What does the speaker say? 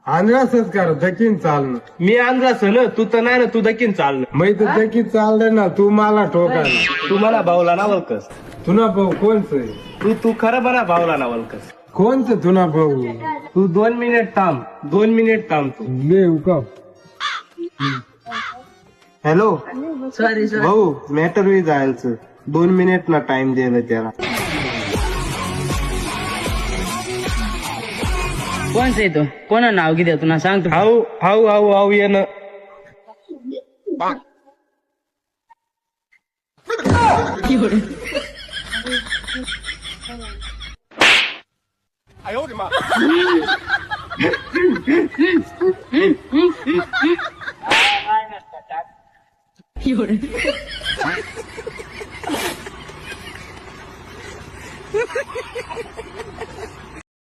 आंध्रासच कर दकीन चालणं. मी आंध्रास ना, तू तर नाही ना, तू दकीन चालणं. मी तर दकीन चाललंय ना, तू मला ठोकायला. तू मला भाऊला ना वलकस. तुना भाऊ कोणच तू खरं बना भाऊला ना वलकस. कोणचं तुना भाऊ? तू 2 मिनिट थांब, 2 मिनिट थांब तू. ले उका. हॅलो सॉरी भाऊ, मॅटर वी जायचं. 2 मिनिट ना टाइम दिलं त्याला. कोणचं आहे तो? कोणा नाव किती आहे? तुला सांगतो. हाऊ हाऊ हाऊ हाऊ येणं. एवढे